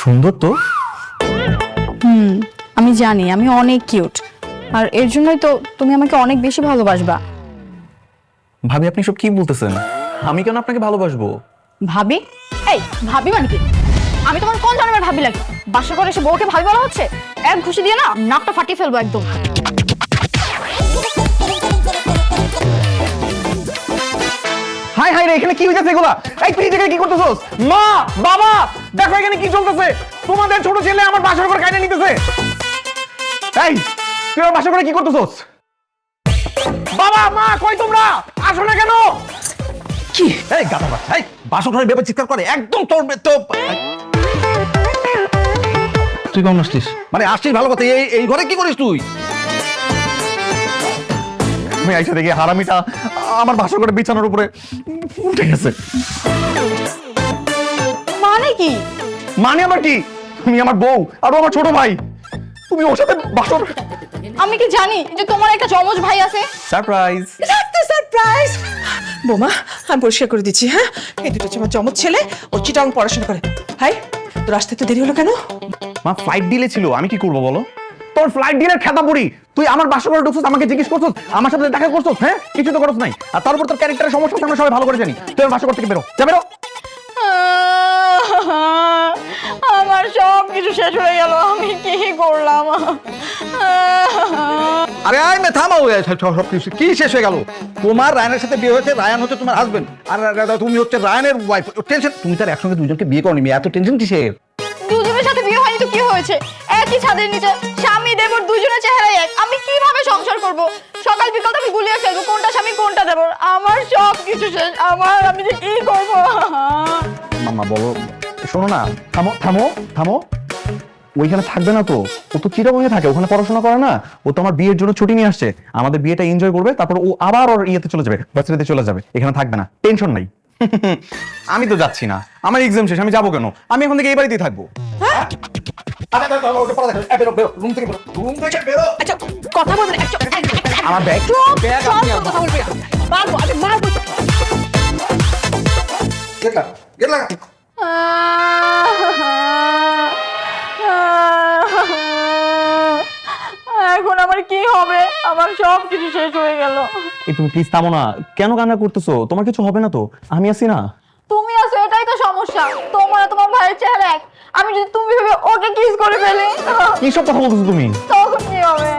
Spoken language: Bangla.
সুন্দর তো। আমি জানি আমি অনেক কিউট, আর এর জন্যই তো তুমি আমাকে অনেক বেশি ভালোবাসবা। ভাবি আপনি সব কি বলতেছেন? আমি কেন আপনাকে ভালোবাসবো? ভাবি? এই ভাবি মানে কি? আমি তোমার কোন ধরনের ভাবি লাগে? বাসা করে এসে বউকে ভাবি বলা হচ্ছে? এক ঘুষি দিয়ে না নাকটা ফাটিয়ে ফেলবো একদম। হাই হাই রে, এখানে কি হইতাছে এগুলা? এই তুই এখানে কি করতেছস? মা বাবা দেখো এখানে কি চলতেছে। তোমাদের ছোট ছেলে আমার বাসার উপর কাইটা নিতেছে। এই তুই আমার বাসার উপরে কি করতেছস? বাবা মা কই তোমরা? আসো না কেন? কি এই গাধা বাচ্চা, এই বাসর ঘরে বেপে চিৎকার করে একদম তোর তো। তুই কেমন আসছিস? মানে আসছিস ভালো কথা, এই ঘরে কি করিস তুই? আমি আইসা দেখি হারামিটা আমার বাসা করে বিছানার উপরে উঠে গেছে। মানে কি? মানে আবার কি? তুমি আমার বউ আর ও আমার ছোট ভাই, তুমি ওর সাথে বাসর। আমি কি জানি যে তোমার একটা যমজ ভাই আছে? সারপ্রাইজ। সারপ্রাইজ বোমা, আমি পরিষ্কার করে দিচ্ছি। হ্যাঁ, এই দুটো হচ্ছে আমার চমৎ ছেলে, ও চিটাং পড়াশোনা করে। হাই, তোর আসতে তো দেরি হলো কেন? মা ফ্লাইট ডিলে ছিল, আমি কি করবো বলো? তোর ফ্লাইট ডিলের খেতা পড়ি, তুই আমার বাসা করে ঢুকছিস, আমাকে জিজ্ঞেস করছিস, আমার সাথে দেখা করছিস? হ্যাঁ, কিছু তো করছ নাই। আর তার উপর তোর ক্যারেক্টারের সমস্যা আমরা সবাই ভালো করে জানি। তুই আমার বাসা থেকে বেরো, যা বেরো। আমার সব কিছু শেষ হয়ে গেল, আমি কি করলাম? আরে আয় মে থামাও, সব কিছু কি শেষ হয়ে গেল? তোমার রায়ানের সাথে বিয়ে হয়েছে, রায়ান হচ্ছে তোমার হাজবেন্ড, আর তুমি হচ্ছে রায়ানের ওয়াইফ। টেনশন, তুমি তার একসঙ্গে দুজনকে বিয়ে করনি, এত টেনশন কিসের? দুজনের সাথে বিয়ে হয়নি তো কি হয়েছে? একই ছাদের নিচে স্বামী দেবর দুজনের চেহারাই এক, আমি কিভাবে সংসার করব? সকাল বিকাল তো আমি গুলিয়ে ফেলবো কোনটা স্বামী কোনটা দেবর। আমার সব কিছু শেষ, আমি যে কি করব? মামা বলো, শোনো না, থামো থামো থামো। ওইখানে থাকবে না তো, ও তো চিটাগংয়ে থাকে, ওখানে পড়াশোনা করে না। ও তো আমার বিয়ের জন্য ছুটি নিয়ে আসছে, আমাদের বিয়েটা এনজয় করবে, তারপর ও আবার ওর ইয়েতে চলে যাবে, বাচ্চাতে চলে যাবে, এখানে থাকবে না, টেনশন নাই। আমি তো যাচ্ছি না, আমার এক্সাম শেষ, আমি যাবো কেন? আমি এখন থেকে এই বাড়িতেই থাকবো। আচ্ছা, কথা বলবেন আমার ব্যাগ কথা বলবে। মারবো, আমি মারবো। এখন আমার কি হবে? আমার সব কিছু শেষ হয়ে গেল। এই তুমি প্লিজ থামো না, কেন কান্না করতেছো? তোমার কিছু হবে না তো? আমি আছি না। তুমি আছো এটাই তো সমস্যা, তোমার আর তোমার ভাইয়ের চেহারা এক। আমি যদি তুমি ভেবে ওকে কিস করে ফেলি কি সব কথা বলতেছো তুমি? তখন কি হবে?